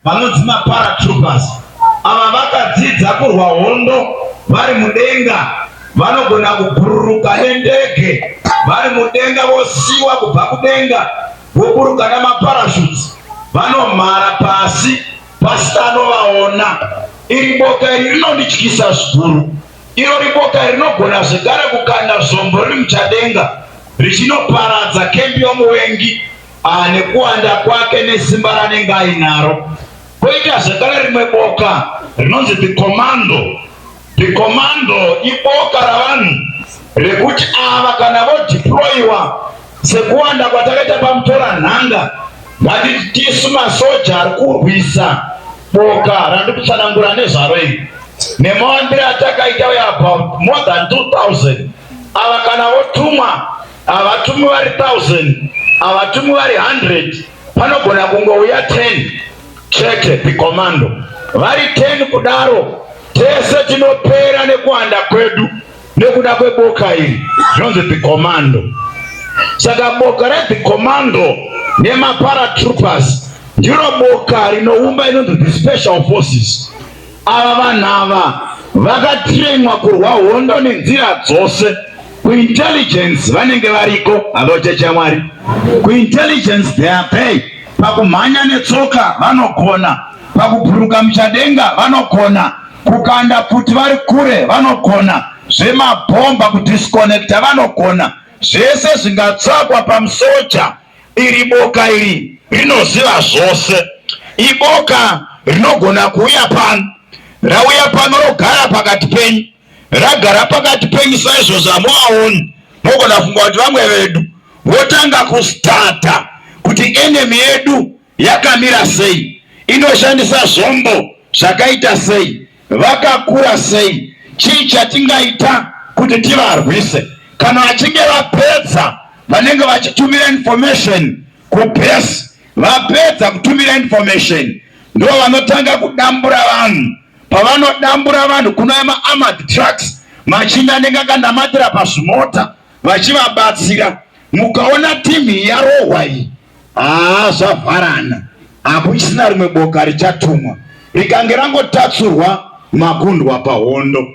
vanonzi maparatroopers. Ava vakadzidza kurwa hondo vari mudenga, vanogona kubhururuka nendege vari mudenga, vosiwa kubva kudenga voburuka namaparashutes, vanomhara pasi pasina anovaona. Iri boka iri rinondityisa zvikuru. Iro riboka iri rinogona zvekare kukanda zvombo riri muchadenga richinoparadza kembi yomuvengi nekuwanda kwake nesimba ranenge ainaro. Koita zvekare rimwe boka rinonzi the commando. The commando iboka ravanhu rekuti ava kana vodeployiwa sekuwanda kwatakaita pamutora nhanga, ngatitisu masoja ari kurwisa boka randikutsanangura nezvaro iri nemawandiro atakaita about more than 2000. Ava kana votumwa, avatumwi vari 1000, avatumwi vari 100, panogona kungouya 10 chete the commando. Vari 10 kudaro tese tinopera nekuwanda kwedu nekuda kweboka iri zvinonzi the commando. Saka boka re-the commando nemaparatroopers ndiro boka rinoumba inonzi the special forces. Ava vanhu ava vakatrainwa kurwa hondo nenzira dzose. Kuintelligence vanenge variko, havochecha Mwari. Kuintelligence they are paid. Pakumhanya netsoka vanogona, pakubhuruka muchadenga vanogona, kukanda kuti vari kure vanogona, zvemabhomba kudisconnecta vanogona, zvese zvingatsvakwa pamusoja. Iri boka iri rinoziva zvose. Iboka rinogona kuuya pano, rauya pano rogara pakati penyu, ragara pakati penyu saizvozvo hamuvaoni. Mogona funga kuti vamwe vedu votanga kustata kuti enemy yedu yakamira sei, inoshandisa zvombo zvakaita sei, vakakura sei, chii chatingaita kuti tivarwise. Kana vachinge vapedza vanenge vachitumira information kubase, vapedza kutumira information ndo vanotanga kudambura vanhu. Pavanodambura vanhu kunouya ma-armored trucks, machinda anenge akanamatira pazvimota vachivabatsira. Mukaona timu yarohwa iyi, zvavharana, hakuchisina rimwe boka richatumwa. Rikange rangotatsurwa makundwa pahondo.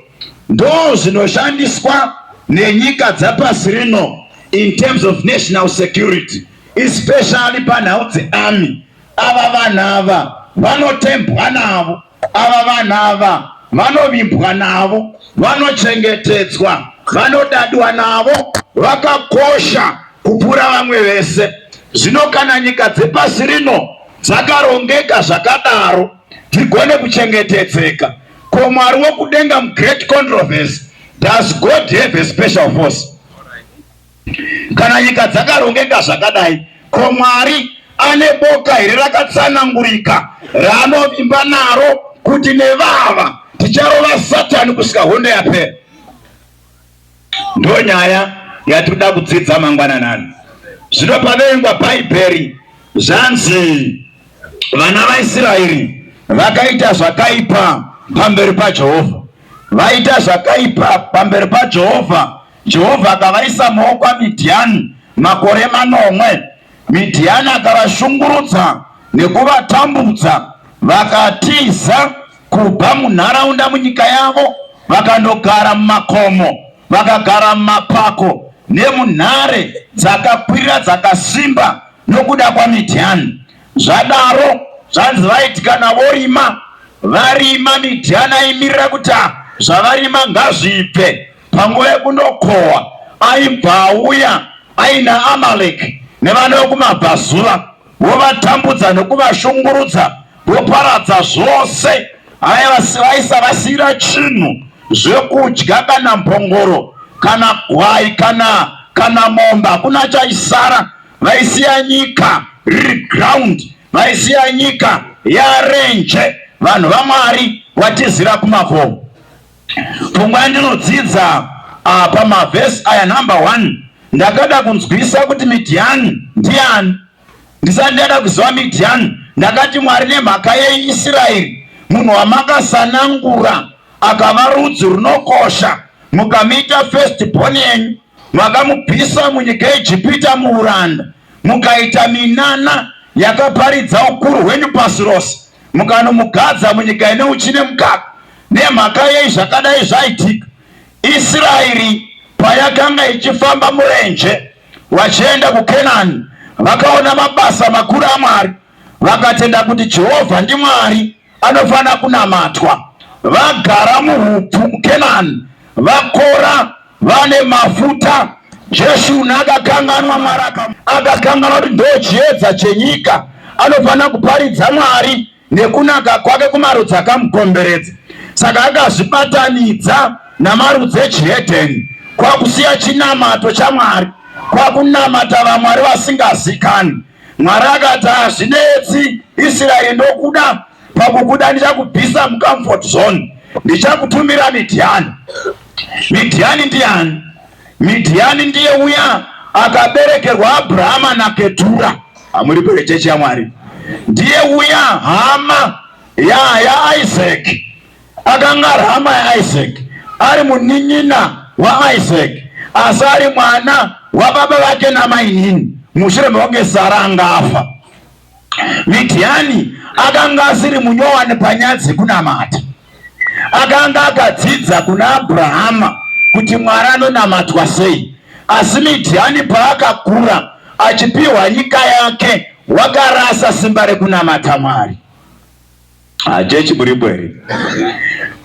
Ndo zvinoshandiswa nenyika dzapasi rino in terms of national security, especially panhau dzearmy. Ava vanhu ava vanotembwa navo, ava vanhu ava vanovimbwa navo, vanochengetedzwa, vanodadwa navo, vakakosha kupfuura vamwe vese. Zvino kana nyika dzepasi rino dzakarongeka zvakadaro, tigone kuchengetedzeka. Ko Mwari wokudenga mugreat controversy, does God have a special force? Kana nyika dzakarongeka zvakadai, ko Mwari ane boka iri rakatsanangurika ranovimba naro kuti nevava ticharova Satani kusvika hondo yapera? Ndo nyaya yatinoda kudzidza mangwananani. Zvino paverengwa bhaibheri zvanzi vana vaIsraeri vakaita zvakaipa pamberi paJehovha. Vaita zvakaipa pamberi paJehovha. Jehovha akavaisa maoko aMidhiani makore 9. Midhiani akavashungurudza nekuvatambudza, vakatiza kubva munharaunda munyika yavo vakandogara mumakomo, vakagara mumapako nemunhare dzakakwirira dzakasimba nokuda kwaMidhiani. Zvadaro zvanzi vaiti kana vorima, varima Midhiani aimirira kuti zvavarima ngazvibve. Panguva yekundokohwa aibva auya aina Amaleki nevana vekumabvazuva, vovatambudza nekuvashungurudza, voparadza zvose. Vaisavasira chinhu zvekudya kana mbongoro kana gwai kana momba, hakuna chaisara. Vaisiya nyika riri ground, vaisiya nyika yarenje. Vanhu vaMwari watizira kumakomo. Pfungwa ndinodzidza pamavhesi aya number 1, ndakada kunzwisa kuti Midhiani ndiani. Ndisati ndada kuziva Midhiani, ndakati Mwari nemhaka yeIsraeri, munhu wamakasanangura akava rudzi runokosha, mukamuita firstborn yenyu, makamubvisa munyika yeIjipita muuranda, mukaita minana yakaparidza ukuru hwenyu pasi rose, mukanomugadza munyika ine uchine mukaka. Nemhaka yei zvakadai zvaitika, Israeri payakanga ichifamba murenje vachienda kuKenani, vakaona mabasa makuru aMwari, vakatenda kuti Jehovha ndiMwari anofana kunamatwa. Vagara muhupfu muKenani, vakora, vane mafuta. Jeshua akakanganwa Mwari, akakanganwa kuti ndo chiedza chenyika, anofana kuparidza Mwari nekunaka kwake kumarudzi akamukomberedza. Saka akazvibatanidza namarudzi echihedheni, kwakusiya chinamato chaMwari, kwakunamata vamwari vasingazikani. Mwari akati hazvinetsi, Israeri ndokuda, pakukuda ndichakubvisa mucomfort zone, ndichakutumira Midhiani. Midhiani ndiani? Midhiani ndiye uya akaberekerwa Abrahama naKetura. Hamuri perechechi yaMwari? Ndiye uya hama ya Isaac. Akanga hama ya Isaac, ari munin'ina wa Isaac, asi ari mwana wa baba vake namainini. Mushure mekunge Sara angafa, Midhiani akanga asiri munyowani panyadzi kunamata. Akanga akadzidza kuna Abrahama kuti Mwari anonamatwa sei. Asi Midhiani paakakura achipiwa nyika yake, wakarasa simba rekunamata Mwari. Hachechi buribweri.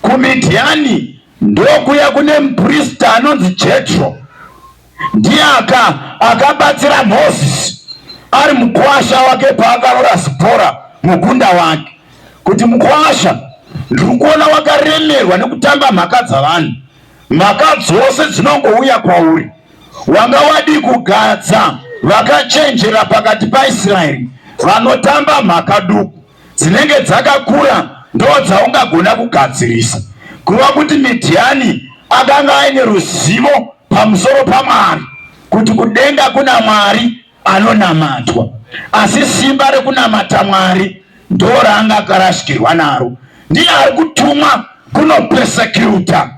KuMidhiani ndokuya kune muprista anonzi Jetro. Ndiye akabatsira Moses ari mukwasha wake paakarora Zipora mugunda wake, kuti mukwasha, ndiri kuona wakaremerwa nekutamba mhaka dzavanhu. Mhaka dzose dzinongouya kwauri. Wanga wadi kugadza vakachenjera pakati paIsraeri, vanotamba mhaka duku dzinenge dzakakura, ndo dzaungagona kugadzirisa. Kuva kuti Midhiani akanga aine ruzivo pamusoro paMwari, kuti kudenga kuna Mwari anonamatwa, asi simba rekunamata Mwari ndo raanga akarashikirwa naro. Ndiye ari kutumwa kunopesecuta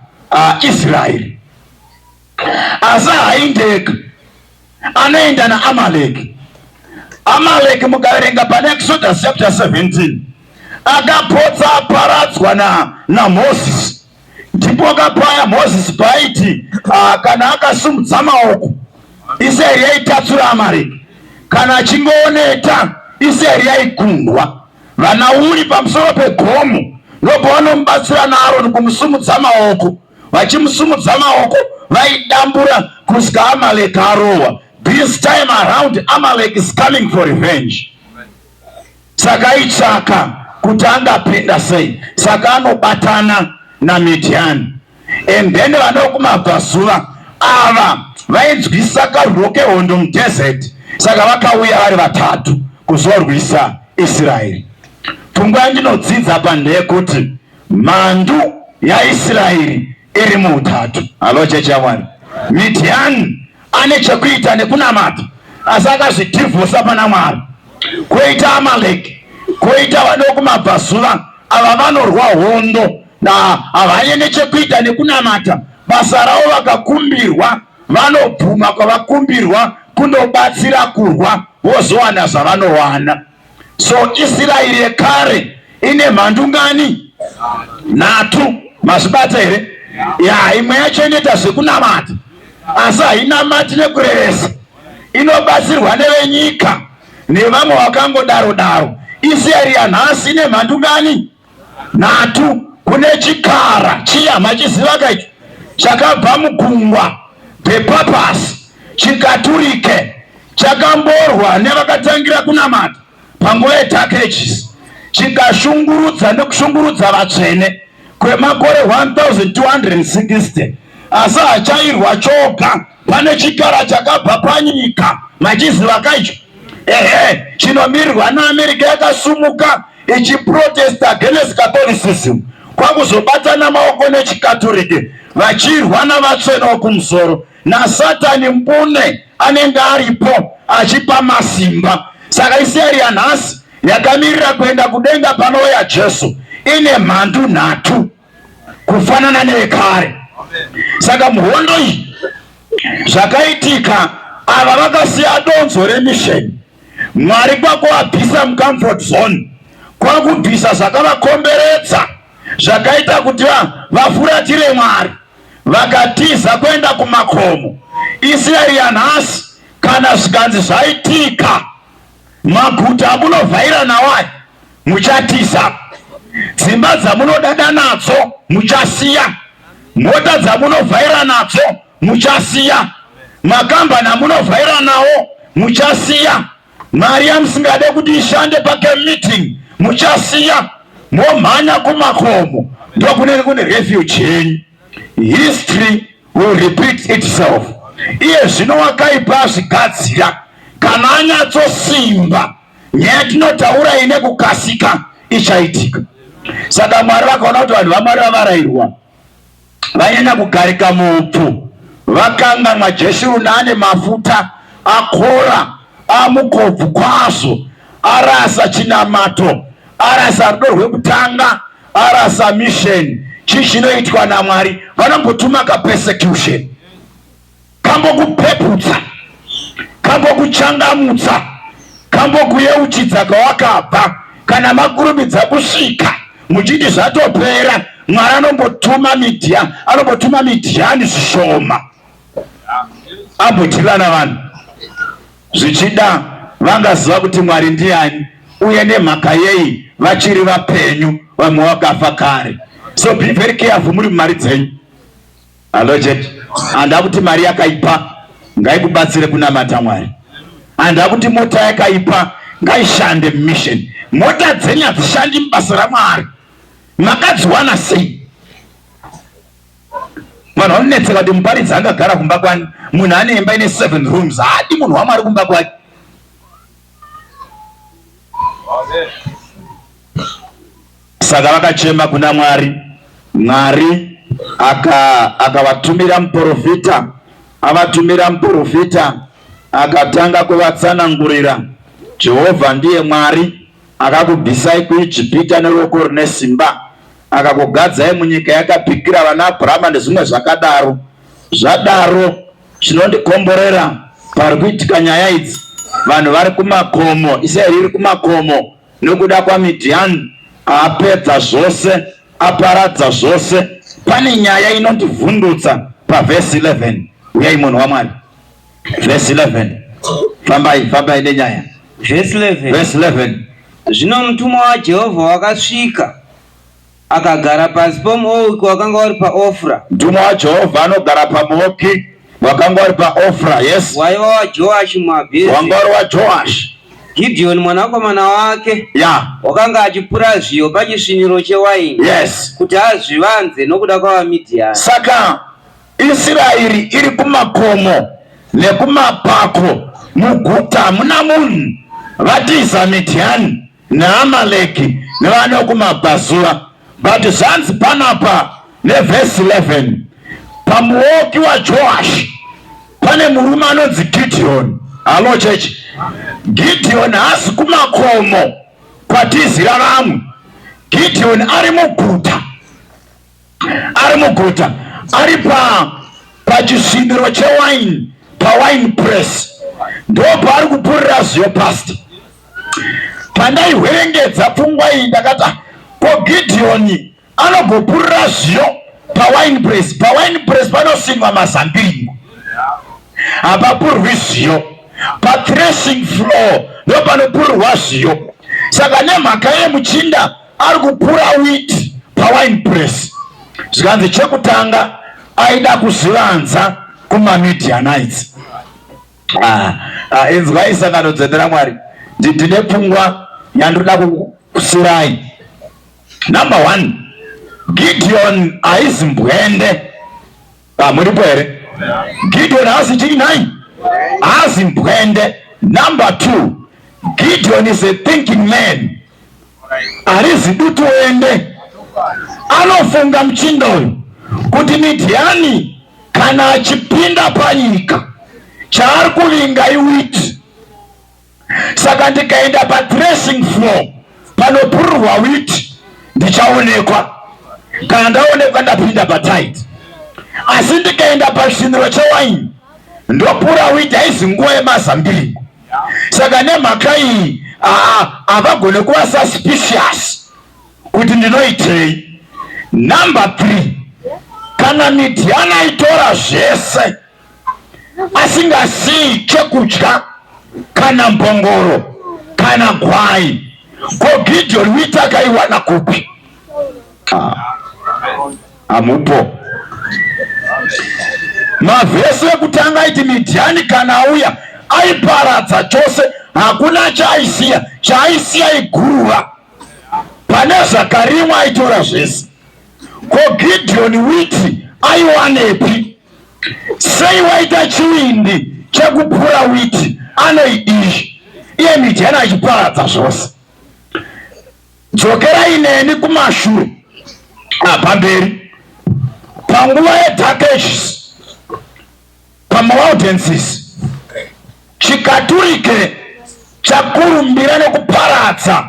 Israeri. Asi haindeka, anoenda naAmaleki. Amaleki mukaverenga pana Exodus chapter 17, akapotsa aparadzwa na Moses. Ndipo kapaya Moses paiti kana akasumudza maoko, Israeri yaitatsura Amaleki. Kana achingooneta, Israeri yaikundwa. Vana uri pamusoro pegomo ndopavanomubatsira naAroni kumusumudza maoko. Vachimusumudza maoko vaidambura kusvika Amaleki arohwa. This time around Amalek is coming for revenge. Saka itsvaka kuti angapinda sei. Saka anobatana naMidhiani. And then vanokumabvazuva ava vainzwisa karuro kehondo mudesert. Saka vakauya vari vatatu kuzorwisa Israeri. Pfungwa yandinodzidza apa ndeyekuti mhandu yaIsraeri iri muutatu. Halo chechi yaMwari. Midhiani ane chekuita nekunamata, asi akazvidhivhosa pana Mwari. Koita Amaleki, koita vanokumabvazuva, ava vanorwa hondo na havanye nechekuita nekunamata. Basa ravo vakakumbirwa, vanobvuma kwavakumbirwa kundobatsira kurwa, vozowana zvavanowana. So Israeri yekare ine mhandu ngani? Nhatu. Mazvibata here? Ya, imwe yacho inoita zvekunamata, asi hainamati nekureresa. Inobatsirwa nevenyika nevamwe vakangodaro-daro. Israeri yanhasi ine mhandu ngani? Nhatu. Kune chikara chiya machiziva kaicho, chakabva mugungwa pePapasi, chikaturike, chakamborwa nevakatangira kunamata panguva yeDark Ages, chikashungurudza nekushungurudza vatsvene kwemakore 1260. Asi hachairwa choga, pane chikara chakabva panyika machiziva kaicho. Chinomirirwa naAmerika yakasumuka ichiprotesta against Catholicism, kwakuzobatana maoko nechikaturike, vachirwa navatsvene wokumusoro. NaSatani mbune anenge aripo achipa masimba. Saka Israeri yanhasi yakamirira kuenda kudenga panouya Jesu ine mhandu nhatu kufanana nevekare. Saka muhondo iyi zvakaitika, ava vakasiya donzo remisheni. Mwari kwakuabvisa mucomfort zone, kwakubvisa zvakavakomberedza zvakaita kuti vafuratire Mwari, vakatiza kuenda kumakomo. Israeri yanhasi kana zvikanzi zvaitika, maguta amunovhaira nawo muchatiza, dzimba dzamunodada nadzo muchasiya, mota dzamunovhaira nadzo muchasiya, makambani amunovhaira nawo muchasiya, mari yamusingade kuti ishande pakemeeting muchasiya, momhanya kumakomo. Ndokunenge kune refuge yenyu. History will repeat itself. Iye zvino wakaipa zvigadzira kana anyatsosimba, nyaya tinotaura ine kukasika ichaitika. Saka Mwari vakaona kuti vanhu vaMwari vavarayirwa vanyanya kugarika muupfu, vakanganwa Jeshuruni ane mafuta akora amukobvu kwazvo, arasa chinamato, arasa rudo rwekutanga, arasa mission. Chii chinoitwa naMwari? Vanombotuma kapersecution, kambokupeputsa, kambokuchangamutsa, kambokuyeuchidza kwawakabva. Kana makurumidza kusvika muchiti zvatopera, Mwari anombotuma Midhiani zvishoma ambotirana vanhu. Zvichida vangaziva kuti Mwari ndiani uye nemhaka yei vachiri vapenyu, vamwe vakafa kare. So be very careful muri mari dzenyu. Hello church. Anda kuti mari yakaipa ngaikubatsire kunamata Mwari. Anda kuti mota yakaipa ngaishande mission. Mota dzenyu hadzishandi mubasa raMwari. Makadziwana sei? Vanhu vanonetseka kuti muparidzi angagara kumba kwani, munhu ane imba ine 7 rooms, hadi munhu waMwari kumba kwake. Saka vakachema kuna Mwari. Mwari akavatumira muprofita, avatumira muprofita, akatanga kuvatsanangurira, Jehovha ndiye Mwari akakubvisai kuIjipita neruoko rune simba, akakugadzai munyika yakapikira vana Abhurahama nezvimwe zvakadaro. Zvadaro chinondikomborera pari kuitika nyaya idzi, vanhu vari kumakomo, Israeri iri kumakomo nokuda kwaMidhiani, apedza zvose, aparadza zvose. Pane nyaya inondivhundutsa pavhesi 11. Uyai munhu waMwari, vhesi 11. Fambai nenyaya. Vhesi 11. Vhesi 11. Zvino mutumwa waJehovha wakasvika akagara pasi pomuouki wakanga uri paOfra. Mutumwa waJehovha anogara pamuouki wakanga uri paOfra. Yes. Waiva waJoashi muAbhezi. Wanga uri waJoashi. Gidheoni mwanakomana wake wakanga achipura zviyo pachisviniro chewaini. Yes. Kuti azvivanze nokuda kwavaMidhiani. Saka Israeri iri kumakomo nekumapako, muguta muna munhu vatiza Midhiani neAmaleki nevanokumabhazura. But zvanzi panapa nevhesi 11, pamuouki waJoashi pane murume anonzi Gidheoni. Hello church. Gidheoni haasi kumakomo kwatizira vamwe. Gidheoni ari muguta, ari pachisviniro chewaini, pawine press, ndo paari kupurira zviyo pasta. Pandaihwerengedza pfungwa iyi ndakati, ko Gidheoni anombopurira zviyo pawine press? Pawine press panosimwa mazambiringo, hapapurwi zviyo. Pathreshing floor ndo panopurwa zviyo. Saka nemhaka yemuchinda ari kupura wheat pawine press, zvikanzi chekutanga aida kuzvivanza kumaMidhianites. Inzwai sangano dzendera Mwari, ndine pfungwa yandoda kusirai. Number 1, Gidheoni haizi mbwende. Muripo here? Gidheoni haasi chini nai? Haasi mbwende. Number 2, Gidheoni is a thinking man. Harizi dutu ende. Anofunga mchindo uyu kuti Midhiani kana achipinda panyika chaari kuvinga iwiti. Saka ndikaenda pathreshing floor panopururwa witi ndichaonekwa. Kana ndaonekwa ndapinda patide. Asi ndikaenda pachisviniro chewaini ndopura witi haizi nguva yemazambiringo. Saka nemhaka iyi havagone kuva suspicious kuti ndinoitei. Number 3, kana Midhiani aitora zvese asingasiyi chekudya kana mbongoro kana gwai, ko Gideon wheat akaiwana kupi? Hamupo. Mavhesi ekutanga aiti Midhiani kana auya aiparadza chose, hakuna chaaisiya iguruva. Pane zvakarimwa aitora zvese. Ko Gideon wheat aiwanepi? Sei waita chivindi chekupura wheat anoidizvi, iye Midhiani achiparadza zvose? Dzokerai neni kumashure pamberi panguva yeDark Ages, pamawaudensis, chikaturike chakurumbira nekuparadza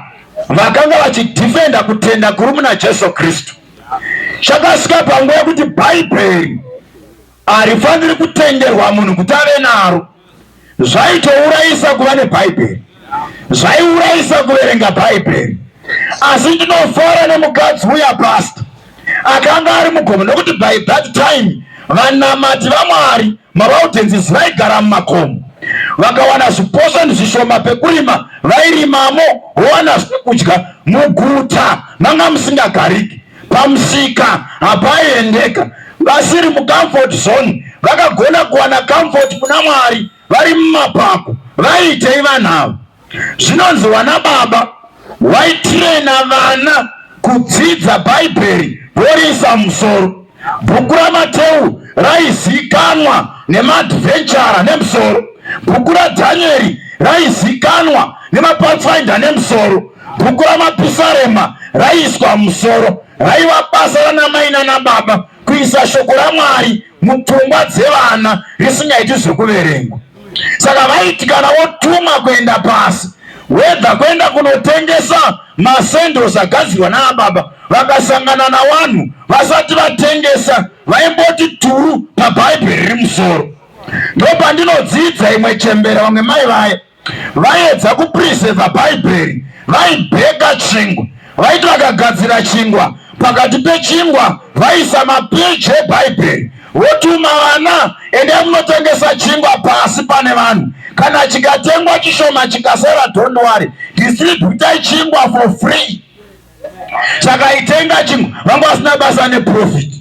vakanga vachidhifenda kutenda kuri muna Jesu Kristu. Chakasvika panguva yekuti Bhaibheri harifaniri kutenderwa munhu kuti ave naro. Zvaitourayisa kuva neBhaibheri, zvaiurayisa kuverenga Bhaibheri. Asi ndinofara nemukadzi uya pasta akanga ari mugomo, nokuti by that time vanamati vaMwari mavaudensis vaigara mumakomo, vakawana zviposoni zvishoma pekurima vairimamo, vowana zvekudya. Muguta manga musingagariki, pamusika hapaiendeka. Vasiri mucomfort zone vakagona kuwana comfort kuna Mwari vari mumapako. Vaitei vanhavo? Zvinonzi vana baba waitirena vana kudzidza Bhaibheri voriisa musoro. Bhuku raMateu raizikanwa nemadvenchara nemusoro. Bhuku raDhanieri raizikanwa nemapathfinder nemusoro. Bhuku raMapisarema raiiswa musoro. Raiva basa ranamai nanababa kuisa shoko raMwari mupfungwa dzevana risingaiti zvekuverengwa. Saka vaiti kana votumwa kuenda pasi, wedha kuenda kunotengesa masendos agadzirwa naababa, vakasangana navanhu vasati vatengesa, vaimboti turu paBhaibheri riri musoro. Ndopandinodzidza imwe chembera vamwe mai vaye vaedza kupreserva Bhaibheri, vaibheka chingwa. Vaiti vakagadzira chingwa, pakati pechingwa vaisa mapeji eBhaibheri, votuma vana, endai munotengesa chingwa pasi pane vanhu. Kana chikatengwa chishoma chikasara, don't worry, distributai chingwa for free. Saka itenga chingwa, vanga vasina basa neprofit.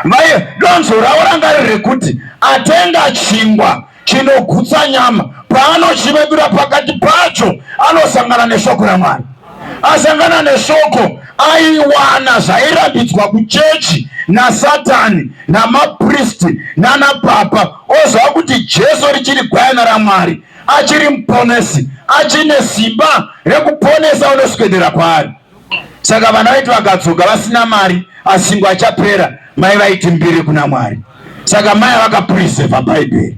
Vaye donzo ravo ranga riri rekuti atenga chingwa chinogutsa nyama, paanochivekura pakati pacho anosangana neshoko raMwari. Asangana neshoko aiwana zvairambidzwa kuchechi naSatani namapristi nanapapa, ozva kuti Jesu richiri gwayana raMwari, achiri muponesi, achine simba rekuponesa unoswedera kwaari. Saka vana vaiti vakadzoka vasina mari, asingwa achapera, mai vaiti mbiri kuna Mwari. Saka mai vakapreserva Bhaibheri,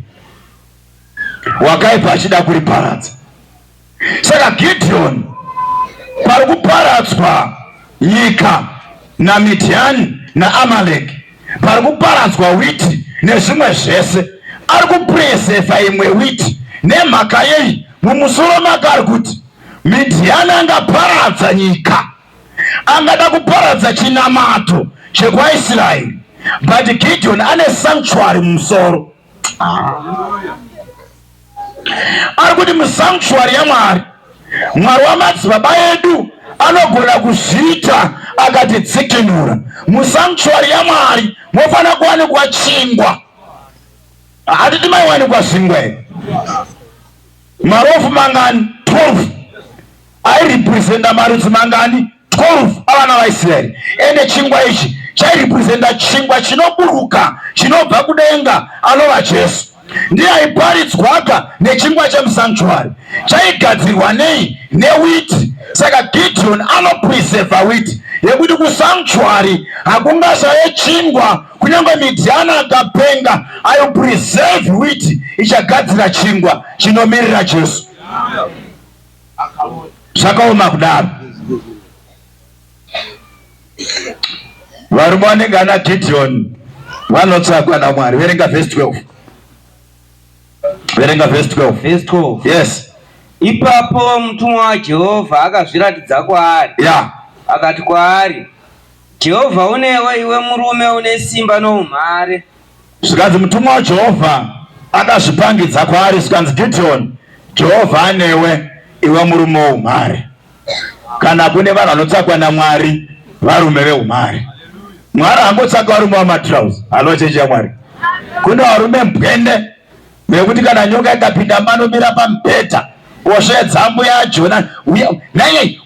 wakaipa achida kuriparadza. Saka Gideon pari kuparadzwa nyika naMidhiani naAmaleki, pari kuparadzwa witi nezvimwe zvese, ari kupreserva imwe witi. Nemhaka yei? Mumusoro make ari kuti Midhiani angaparadza nyika, angada kuparadza chinamato chekwaIsraeri, but Gideon ane sanctuary mumusoro. Ari kuti musanctuary yaMwari, Mwari wamadzibaba edu anogona kuzviita akatidzikinura. Musanctuary yaMwari mofana kuwanikwa chingwa, hatiti maiwanikwa zvingwa here. Marofu mangani 12 airepresenta marudzi mangani 12 avana vaIsraeri, ende chingwa ichi chairepresenta chingwa chinoburuka chinobva kudenga anova Jesu. Ndiye aiparidzwaka nechingwa chemusanctuary, chaigadzirwa nei? Newiti. Saka Gideon anopreserva witi yekuti kusanctuary hakungashaye chingwa. Kunyange Midhiani akapenga, aiopreserve witi ichagadzira chingwa chinomirira Jesu. Zvakaoma kudaro. Varume vanenge ana Gideon vanotsvakwa naMwari. Verenga verse 12. Verenga verse 12. Verse 12. Yes. Ipapo mutumwa waJehovha akazviratidza kwaari, akati kwaari, Jehovha unewe iwe murume une simba noumhare. Zvikanzi mutumwa waJehovha akazvipangidza kwaari zvikanzi, Gideon, Jehovha anewe iwe murume woumhare. Kana kune vanhu vanotsvakwa naMwari varume veumhare. Mwari angotsvaka varume vamatrauzi, halochecha Mwari. Kune varume mbwende vekuti kana nyoka ikapinda manomira pamubhedha osvedza mbuya yaJona, uyai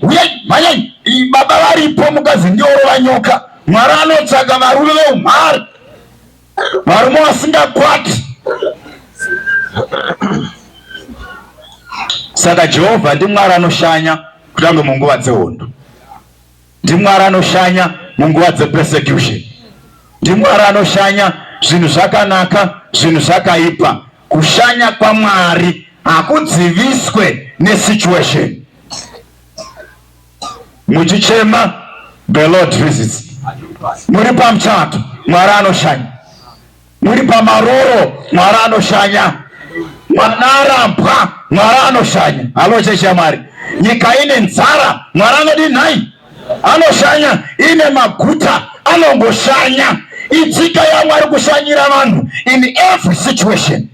mhanyai, baba varipo, mukadzi ndiorova nyoka. Mwari anotsvaka varume veumhare, varume vasingakwati. Saka Jehovha ndiMwari anoshanya kutange munguva dzehondo, ndiMwari anoshanya munguva dzepersecution, ndiMwari anoshanya zvinhu zvakanaka, zvinhu zvakaipa. Kushanya kwaMwari hakudziviswe nesituation. Muchichema, the Lord visits. Muri pamuchato, Mwari anoshanya. Muri pamaroro, Mwari anoshanya. Mwanarambwa, Mwari anoshanya. Halo cheche Mwari. Nyika ine nzara, Mwari anodi nhai, anoshanya. Ine maguta, anongoshanya. Idzika yaMwari kushanyira vanhu in every situation.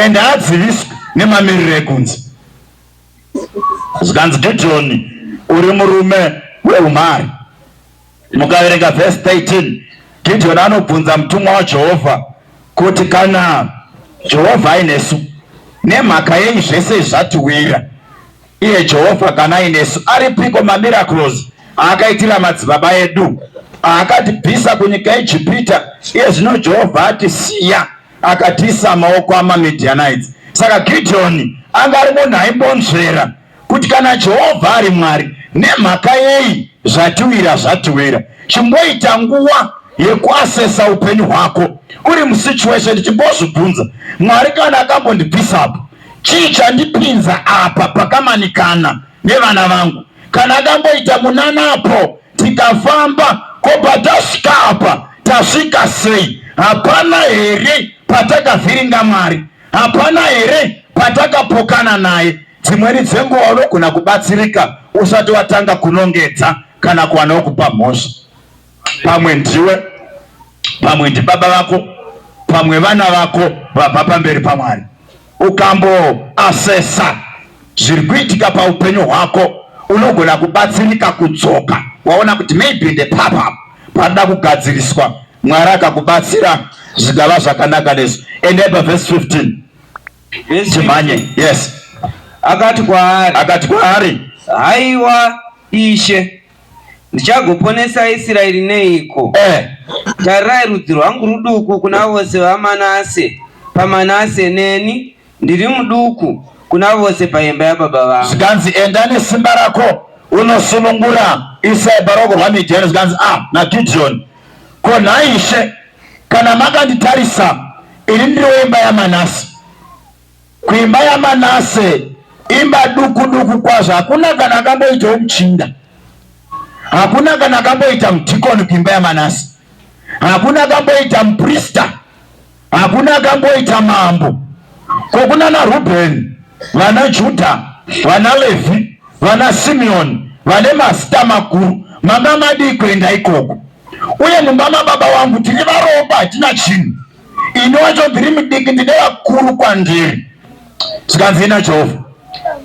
And hadziviswe nemamiriro ekunze. Zvikanzi Gideon uri murume weumhare. Mukaverenga verse 13, Gideon anobvunza mutumwa waJehovha kuti kana Jehovha ainesu, nemhaka yei zvese zvatiwira? Iye Jehovha kana ainesu, aripiko mamiracles akaitira madzibaba edu, akatibvisa kunyika yeIjipita? Iye zvino Jehovha atisiya akatiisa maoko amaMidianites. Saka Gideon anga ari munhu aimbonzvera kuti kana Jehovha ari Mwari, nemhaka yei zvatiwira? Chimboita nguva yekuasesa upenyu hwako uri musituation, chimbozvibvunza, Mwari kana akambondibvisapo, chii chandipinza apa pakamanikana nevana vangu? Kana akamboita munanapo tikafamba, kopa tasvika apa, tasvika sei? Hapana here patakavhiringa Mwari? Hapana here patakapokana naye? Dzimweni dzenguva unogona kubatsirika usati watanga kunongedza kana kuwana kupa mhosva. Pamwe ndiwe, pamwe ndibaba vako, pamwe vana vako vabva pamberi paMwari. Ukamboasesa zviri kuitika paupenyu hwako, unogona kubatsirika kudzoka, waona kuti maybe ndepapa panoda kugadziriswa. Mwari akakubatsira zvikava zvakanaka nesu. Enda verse 15. Timanye. Yes. Akati kwaari, haiwa Ishe, ndichagoponesa Israeri neiko? Tarirai, rudzi rwangu ruduku kuna vose vaManase. PaManase neni ndiri muduku kuna vose paimba yababa vangu. Zvikanzi enda nesimba rako unosunungura Isai baroko rwaMidhiani. Zvikanzi naGideon, ko nhai Ishe, kana makanditarisa ini ndiri weimba yaManase. Kuimba yaManase imba duku kwazvo, hakuna kana akamboitawo muchinda, hakuna kana akamboita mudhikoni kuimba yaManase, hakuna akamboita muprista, hakuna akamboita mambo. Kokuna naRubheni, vana Judha, vana Levi, vana Simeoni, vane mazita makuru, manga madii kuenda ikoko. Uye mumba mababa vangu tiri varopa, hatina chinhu. Ini wacho ndiri mudiki, ndine vakuru kwandiri. Zvikanzi naJehovha.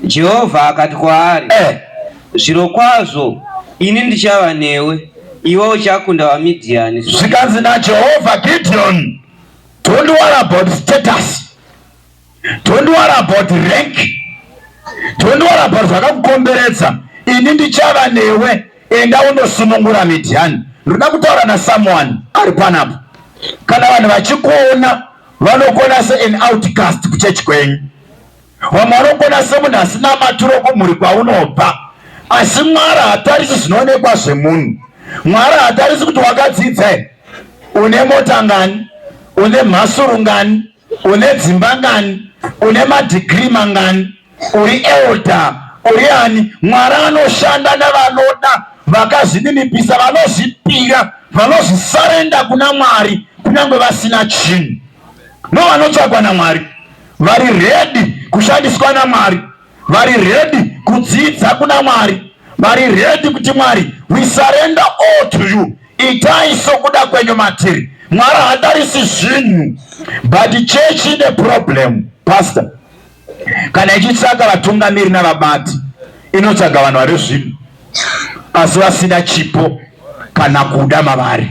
Jehovha akati kwaari, zvirokwazvo ini ndichava newe, iwe uchakunda vaMidhiani. Zvikanzi naJehovha, Gideon, don't worry about status, don't worry about rank, don't worry about zvakakukomberedza. Ini ndichava newe, enda undosunungura Midhiani. Ndoda kutaura nasomeone ari panapo. Kana vanhu vachikuona vanokona se an outcast kuchechi kwenyu, vamwe vanokona semunhu asina maturo kumhuri kwaunobva. Asi Mwari hatarisi zvinoonekwa zvemunhu. Mwari hatarisi kuti wakadzidza here, une mota ngani, une mhasuru ngani, une dzimba ngani, une madhigiri mangani, uri elder, uri ani. Mwari anoshanda navanoda, vakazvininipisa, vanozvipira, vanozvisarenda kuna Mwari kunyange vasina chinhu. No vanotsvakwa naMwari, vari ready kushandiswa naMwari, vari ready kudzidza kuna Mwari, vari ready kuti Mwari, we surrender all to you, itai sokuda kwenyu matiri. Mwari hatarisi zvinhu, but church ine problem, pastor. Kana ichitsvaga vatungamiri navabati, inotsvaga vanhu vari zvinhu asi vasina chipo kana kuda mavari.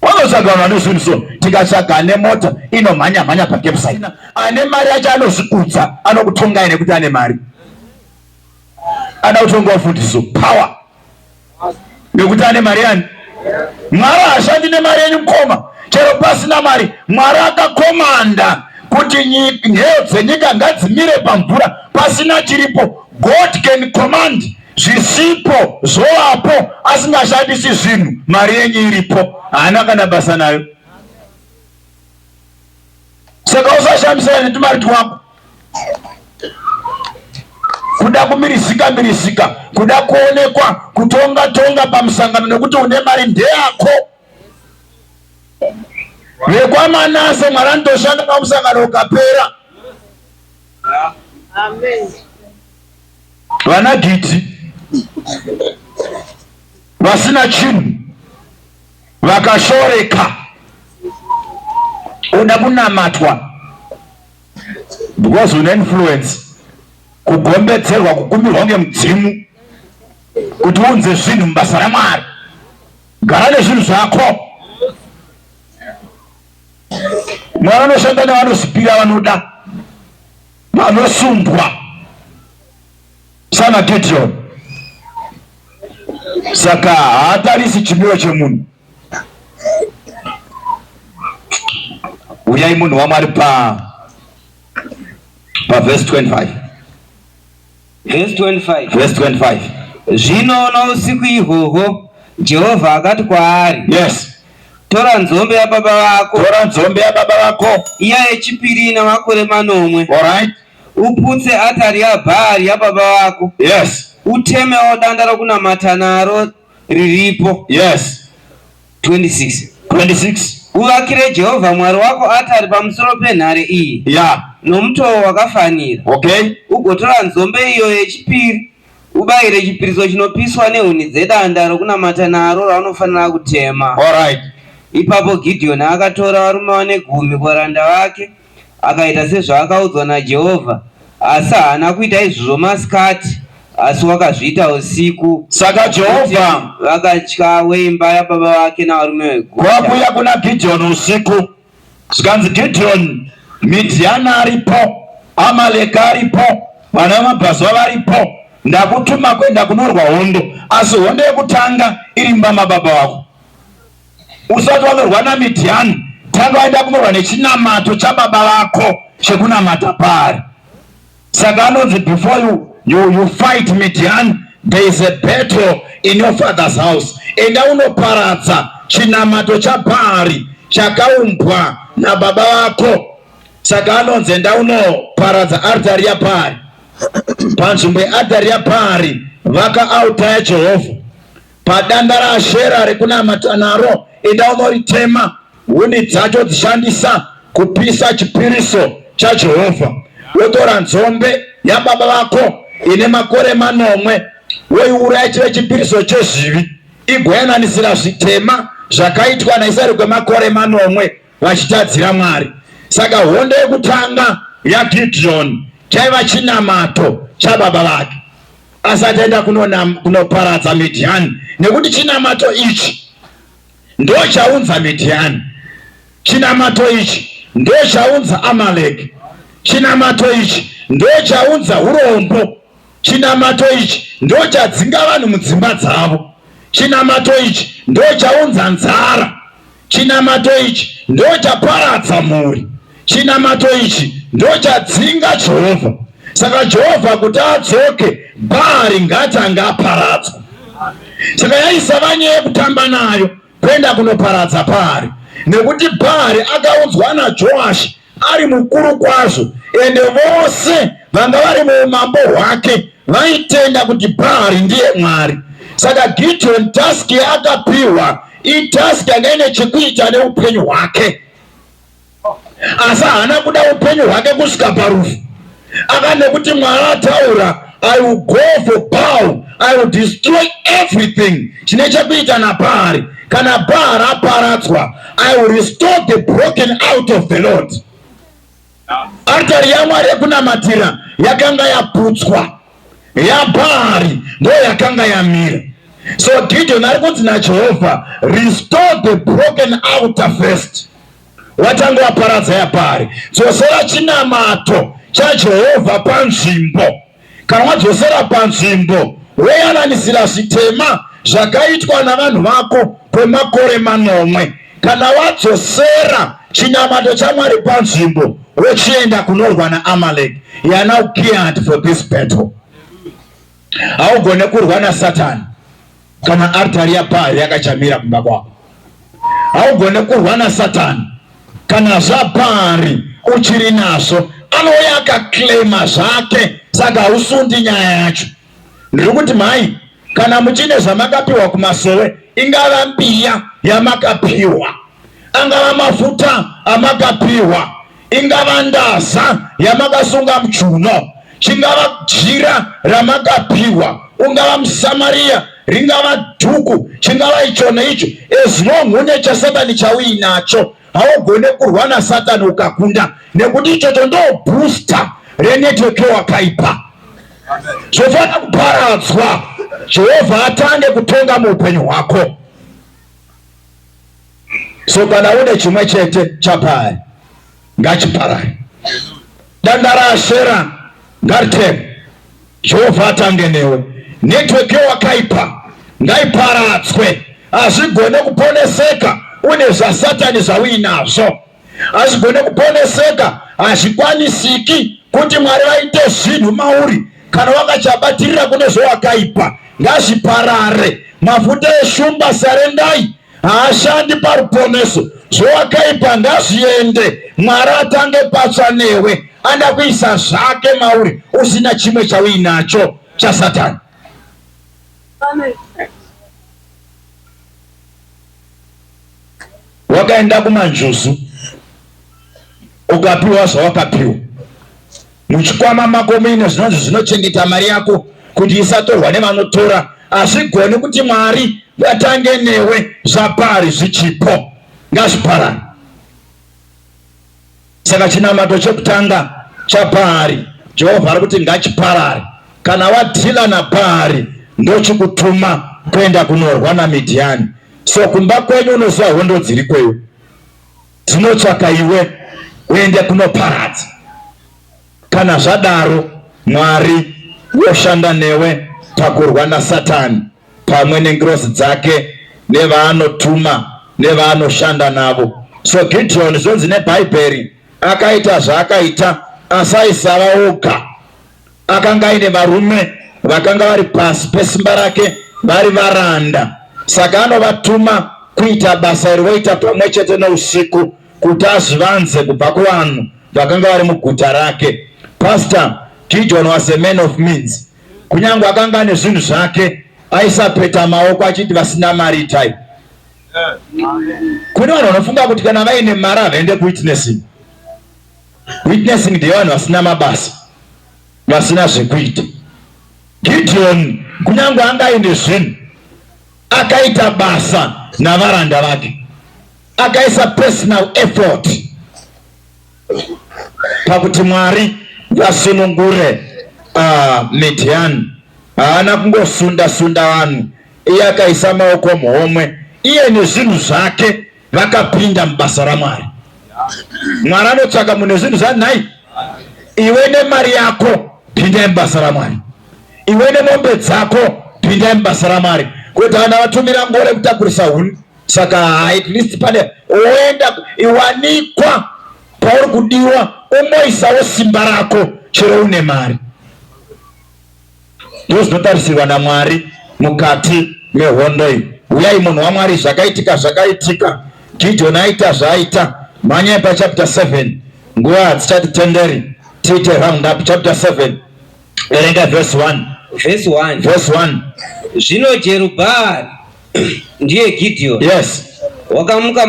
Wanotsvaga vanhu vane zvinhu, so tikatsvaga ane mota inomhanya mhanya pacampsite, ane mari yacho anozvikudza, anokutongai nekuti ane mari, ada kutonga ufundiso power nekuti ane mari yani. Mwari hashandi nemari yenyu mukoma, chero pasina mari Mwari akakomanda kuti nheyo dzenyika ngadzimire pamvura pasina chiripo. God can command zvisipo zvovapo asingashandisi zvinhu, mari yenyu iripo, haana kana basa nayo. Saka usashamisana netumari twako, kuda kumirizika, kuda kuonekwa, kutonga pamusangano nekuti une mari ndeyako. VekwaManase Mwari anotoshanda pamusangano ukapera. Amen. Vana Giti vasina chinhu vakashoreka, uda kunamatwa because une influence, kugombedzerwa, kukumbirwa ngemudzimu kuti unze zvinhu mubasa raMwari. Gara nezvinhu zvako. Mwari anoshanda nevanosipira, vanoda, vanosundwa sana Gideon. Saka haatarisi chimiro chemunhu. Uyai munhu waMwari pa verse 25. Verse 25. Zvino nousiku ihwohwo Jehovha akati kwaari, yes, tora nzombe yababa vako, iya yechipiri namakore 9. alright, uputse atari yaBhaari yababa vako, yes, utemewo danda rokunamata naro riripo, yes. 26. Uvakire Jehovha Mwari wako atari pamusoro penhare iyi, yeah, nomutoo wakafanira. okay. Ugotora nzombe iyo yechipiri ubayire chipiriso chinopiswa nehuni dzedanda rokunamata naro raanofanira kutema. Alright. Ipapo Gideoni akatora varume vane 10 varanda vake, akaita sezvaakaudzwa naJehovha, asi haana kuita izvozvo masikati, asi wakazviita usiku. Saka Jehovha vakatya weimba yababa vake navarume veguta. kwakuya kuna Gideon usiku, zvikanzi Gideon, Midhiani aripo, Amaleki aripo, vana vamabhazwa varipo, ndakutuma kwenda kunorwa hondo, asi hondo yekutanga iri mumba mababa vako. Usati wanorwa naMidhiani, tanga waenda kunorwa nechinamato chababa vako chekunamata Bhaari. Saka anonzi before you fight Midhiani, there is a battle in your father's house. Enda unoparadza chinamato chaBhaari chakaumbwa nababa vako. Saka anonzi enda unoparadza aritari yaBhaari. Panzvimbo yearitari yaBhaari vakaauta yaJehovha. Padanda raAshera rekunamata naro, enda unoritema, huni dzacho dzishandisa kupisa chipiriso chaJehovha. Wotora nzombe yababa vako ine makore 9, woiuraya chive chipiriso chezvivi, igoyananisira zvitema zvakaitwa naIsraeri kwemakore 9 vachitadzira Mwari. Saka hondo yekutanga yaGideoni chaiva chinamato chababa vake, asati aenda kunoparadza Midhiani, nekuti chinamato ichi ndo chaunza Midhiani, chinamato ichi ndo chaunza Amaleki, chinamato ichi ndo chaunza urombo, chinamato ichi ndo chadzinga vanhu mudzimba dzavo, chinamato ichi ndo chaunza nzara, chinamato ichi ndo chaparadza mhuri, chinamato ichi ndo chadzinga Jehovha. Saka Jehovha kuti adzoke, Bhaari ngatange aparadzwa. Saka yaisava nyaya yekutamba nayo kwenda kunoparadza Bhaari, nekuti Bhaari akaunzwa naJoashi ari mukuru kwazvo, ende vose vanga vari muumambo hwake vaitenda kuti Bhaari ndiye Mwari. Saka Gideoni taski yaakapiwa itaski yanga ine chekuita neupenyu hwake, asi haana kuda upenyu hwake kusvika parufu. Akanekuti Mwari ataura, I will go for Baal, I will destroy everything chine chekuita naBhaari. Kana Bhaari aparadzwa, I will restore the broken out of the Lord. Altari yaMwari yekunamatira yakanga yaputswa, yaBhaari ndo yakanga yamira. So Gideon ari kunzi naJehovha, restore the broken outer first. Watanga waparadza yaBhaari, dzosera chinamato chaJehovha panzvimbo. Kana wadzosera panzvimbo woyananisira zvitema zvakaitwa navanhu vako kwemakore 9, kana wadzosera chinamato chaMwari panzvimbo wochienda kunorwa naAmalek, you are now geared for this battle. Haugone kurwa naSatani kana altari yaBhaari yakachamira kumba kwako. Haugone kurwa naSatani kana zvaBhaari uchiri nazvo. Anouya akaklema zvake, saka usundi nyaya yacho. Ndiri kuti mai, kana muchine zvamakapiwa kumasowe, ingava mbiya yamakapiwa, angava mafuta amakapiwa, ingava ndaza yamakasunga muchiuno, chingava jira ramakapiwa, ungava muSamaria, ringava dhuku, chingava icho neicho, as long une chaSatani chauinacho, haugone kurwa naSatani ukakunda, nekuti ichocho ndo booster renetwork wakaipa. Zvofana kuparadzwa, Jehovha atange kutonga muupenyu hwako. So kana une chimwe chete chaBhaari, ngachiparare. Danda raAshera ngariteme, Jehovha atange newe. Network wakaipa ngaiparadzwe. Hazvigone kuponeseka une zvaSatani zvauinazvo. Hazvigone kuponeseka, hazvikwanisiki kuti Mwari vaite zvinhu mauri kana wakachabatirira kune zvowakaipa. Ngazviparare. Mafuta eshumba sarendai, haashandi paruponeso. Zvowakaipa ngazviende, Mwari atange patsva newe, anda kuisa zvake mauri usina chimwe chauinacho chaSatani. Amen. Wakaenda kumanjuzu ukapiwa zvawakapiwa, muchikwama mako muine zvinonzi zvinochengeta mari yako kuti isatorwa nevanotora. Hazvigone kuti Mwari atange newe zvaBhaari zvichipo. Ngazviparare. Saka chinamato chekutanga chaBhaari, Jehovha ari kuti ngachiparare. Kana wadhila naBhaari, ndochikutuma kuenda kunorwa naMidhiani. So kumba kwenyu unoziva hondo dziri kweyo, dzinotsvaka iwe uende kunoparadza. Kana zvadaro, Mwari woshanda newe pakurwa naSatani pamwe nengirozi dzake nevaanotuma nevaanoshanda navo. So Gideon, zvonzi neBhaibheri, akaita zvaakaita, asaisava oga. Akanga aine varume vakanga vari pasi pesimba rake, vari varanda. Saka anovatuma kuita basa iri voita pamwe chete nousiku, kuti azvivanze kubva kuvanhu vakanga vari muguta rake. Pastor Gideon was a man of means. Kunyange akanga ane zvinhu zvake, aisapeta maoko achiti vasina mari type. Kune vanhu vanofunga kuti kana vaine mari havaende kuwitnessing. Witnessing ndiye vanhu vasina mabasa, vasina zvekuita. Gideon kunyange anga aine zvinhu, akaita basa navaranda vake, akaisa personal effort pakuti Mwari vasunungure Midhiani. Haana kungosunda vanhu, iye akaisa maoko muhomwe. Iye nezvinhu zvake vakapinda mubasa raMwari. Mwari anotsvaka mune zvinhu zvanhai. Iwe nemari yako pinda mubasa raMwari, iwe nemombe dzako pinda mubasa raMwari. Kuti vana vatumira ngore kutakurisa huni. Saka at least pane oenda iwanikwa pauri kudiwa, umoisawo simba rako chero une mari. Ndizvo zvinotarisirwa naMwari mukati mehondo iyi. Uyai munhu waMwari, zvakaitika. Gideon aita zvaaita. Manyai pachapter 7, nguva hadzichatitenderi tiite round up. Chapter 7, erenga verse 1. Verse 1. Zvino Jerubhaari ndiye Gideon. Yes. wakamuka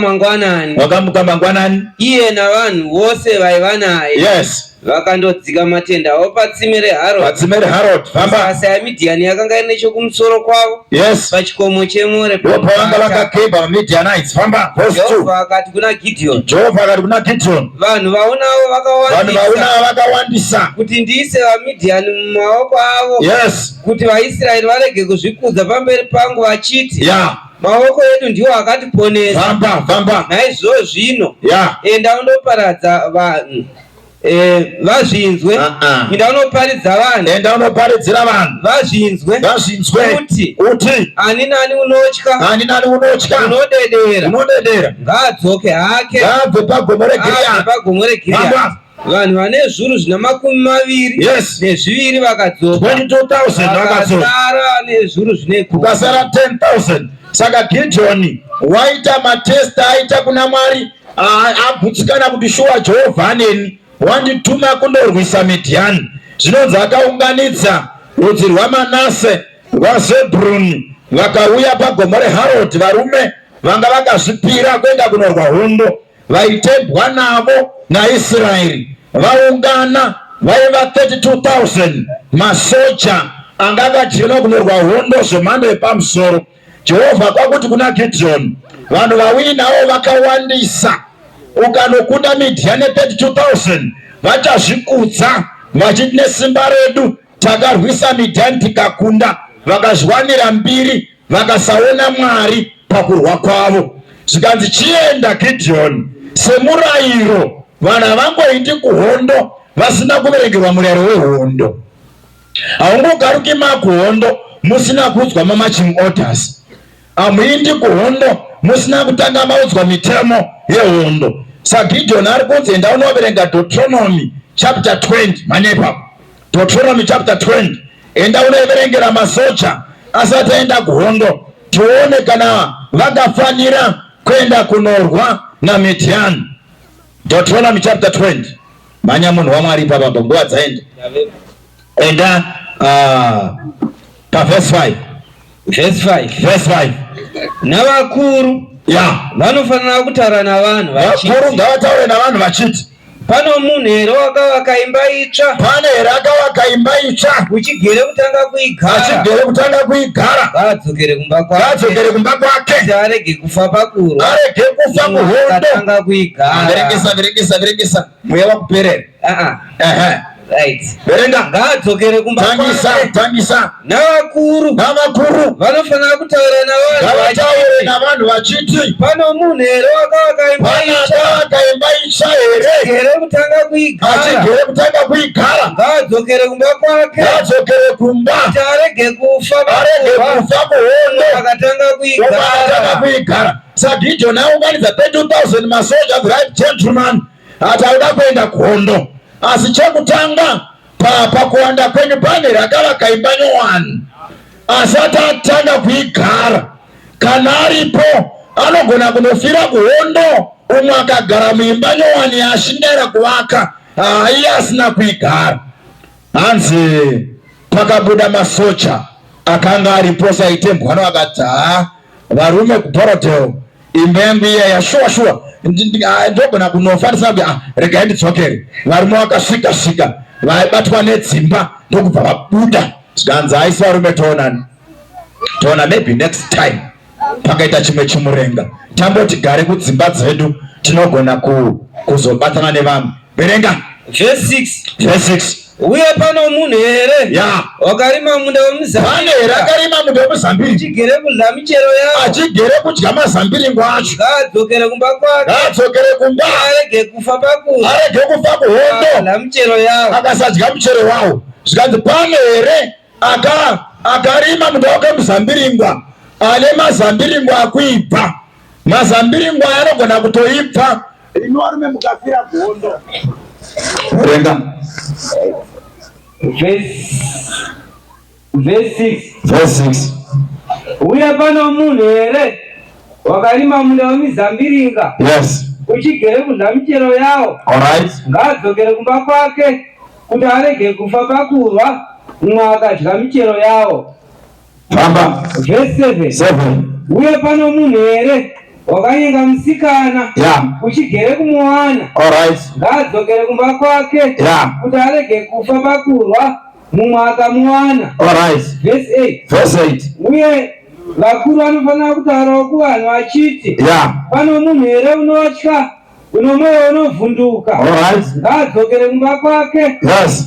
mangwanani iye navanhu vose vaiva naye. Yes. Vakandodzika matenda avo patsime reHarod. Misasa yaMidhiani yakanga iri nechokumusoro kwavo. Yes. Pachikomo chemore. Pavanga vakakeba vaMidhianites. Famba. Jehovha akati kuna Gideon. Vanhu vaunavo vakawandisa kuti ndiise vaMidhiani mumaoko avo. Yes. Kuti vaIsraeri varege kuzvikudza pamberi pangu vachiti. Yeah. Maoko edu ndiwo akatiponesa. Famba. Naizvozvo zvino. Yeah. Enda undoparadza vanhu. Vazvinzwe. Enda unoparidzira vanhu. Vazvinzwe. Uti ani nani unotya. Unodedera. Ngaadzoke hake. Abve pagomo reGiriati. Vanhu vane zviuru zvina 22 vakadzoka. 22,000 vakasara nezviuru zvine kukasara 10,000. Saka Gideoni waita matesta aita kuna Mwari, abvutsikana kuti shuwa Jehovha aneni, wandituma kundorwisa Midhiani. Zvinonzi akaunganidza rudzi rwaManase, rwaZebhuruni, vakauya pagomo reHarod, varume vanga vakazvipira kuenda kunorwa hondo, vaitendwa navo naIsraeri. Vaungana vaiva 32,000 masoja anga akadyirwa kunorwa hondo zvemhando yepamusoro. Jehovha kwakuti kuna Gideon, vanhu vawiri navo vakawandisa. Ukanokunda Midhiani 32,000 vachazvikudza vachiti nesimba redu takarwisa Midhiani tikakunda. Vakazviwanira mbiri, vakasaona Mwari pakurwa kwavo. Zvikanzi chienda Gideoni semurayiro. Vanhu havangoindi kuhondo vasina kuverengerwa murayiro wehondo. Haungogaruki makuhondo musina kuudzwa marching orders. Hamuindi kuhondo musina kutanga maudzwa mitemo yehondo. Saka Gideon ari kunzi enda unoverenga Deuteronomy chapter 20. Manepa Deuteronomy chapter 20. Enda unoverengera masoja asati aenda kuhondo, tuone kana vakafanira kuenda kunorwa naMidhiani. Deuteronomy chapter 20. Manya munhu waMwari papa nguva dzaenda. Enda verse 5. Verse 5. Navakuru vanofanira kutaura navanhu vachiti. Vakuru ngavataure navanhu vachiti. Pano munhu here wakavaka imba itsva. Pane here akavaka imba itsva. Uchigere kutanga kuigara. Ngadzokere kumba kwake. Kuti arege kufa pakurwa. Arege kufa kuhondo. Akatanga kuigara. Verengesa. Mweya wakuperera. Right. Verenga. Ngadzokere kumba kwake. Tangisa. Navakuru vanofanira kutaura navanhu vachiti. Pano munhu here wakavaka imba itsva here. Achigere kutanga kuigara. Ngadzokere kumba kwake. Kuti arege kufa kuhondo. Akatanga kuigara. Saka Gideon aunganidza 32,000 masoja, right gentlemen, ati auda kuenda kuhondo. Asi chekutanga pakuwanda kwenyu pane rakavaka imba nyowani, asati atanga kuigara. Kana aripo anogona kunofira kuhondo, umwe akagara muimba nyowani yaashindaira kuvaka, iye asina kuigara. Hanzi pakabuda masoja akanga aripo saitembwana, vakati varume kuPorodheo, imba yangu iya yashuwa ndogona kunofa, ndisina regai ndidzokere. Varume vakasvika vaibatwa nedzimba ndokubva vabuda. Zvikanzi aisi varume, toona maybe next time pakaita chimwe chimurenga tamboti gare kudzimba dzedu tinogona kuzobatana nevamwe. Verenga verse 6. Uye pano munhu here wakarima munda wemuzambiringa. Pane here akarima munda wemuzambiringa, achigere kudya michero yawo, achigere kudya mazambiringa acho. Ngadzokere kumba kwake. Arege kufa kuhondo. La michero yawo, akasadya michero wawo. Zvikanzi pane here akarima munda wake muzambiringa, ane mazambiringa akuibva. Mazambiringa anogona kutoibva ino varume mukafira kuhondo. Verenga verse 6. Uye pano munhu here wakarima munda wemizambiringa, uchigere kudya michero yawo. Ngadzokere kumba kwake kuti arege kufa pakurwa, umwe akadya michero yawo. Verse 7. Uye pano munhu here wakanyenga musikana uchigere kumuwana ngadzokere kumba kwake kuti arege kufa pakurwa mumwe akamuwana. Verse 8 uye vakuru vanofanira kutaurawo kuvanhu vachiti pano munhu here unotya uno mwoyo unovhunduka ngadzokere kumba kwake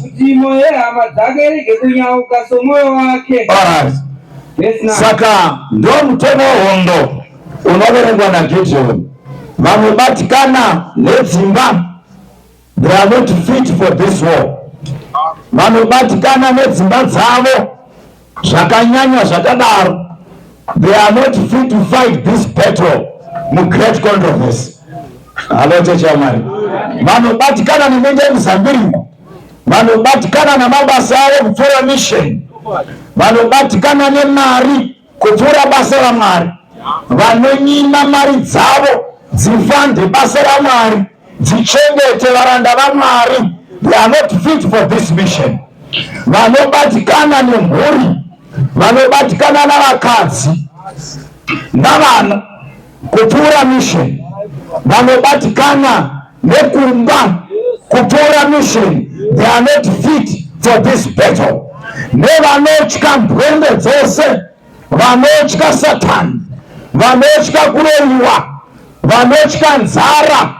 kuti mwoyo yehama dzake irege kunyauka somwoyo wake. Saka ndo mutemo hondo unoverengwa naGideoni. Vanobatikana nedzimba, they are not fit for this war. Vanobatikana nedzimba dzavo zvakanyanya zvakadaro, they are not fit to fight this battle mugreat controversy. HalotechaMwari. Vanobatikana nemende muzambiringo, vanobatikana namabasa avo kupfuura mission, vanobatikana nemari kupfuura basa raMwari, vanonyima mari dzavo dzifande basa raMwari, dzichengete varanda vaMwari. They are not fit for this mission. Vanobatikana nemhuri, vanobatikana navakadzi navana kupfuura mission, vanobatikana nekumba kupfuura mission. They are not fit for this battle. Nevanotya mbwende dzose, vanotya Satani, vanotya kuroyiwa, vanotya nzara,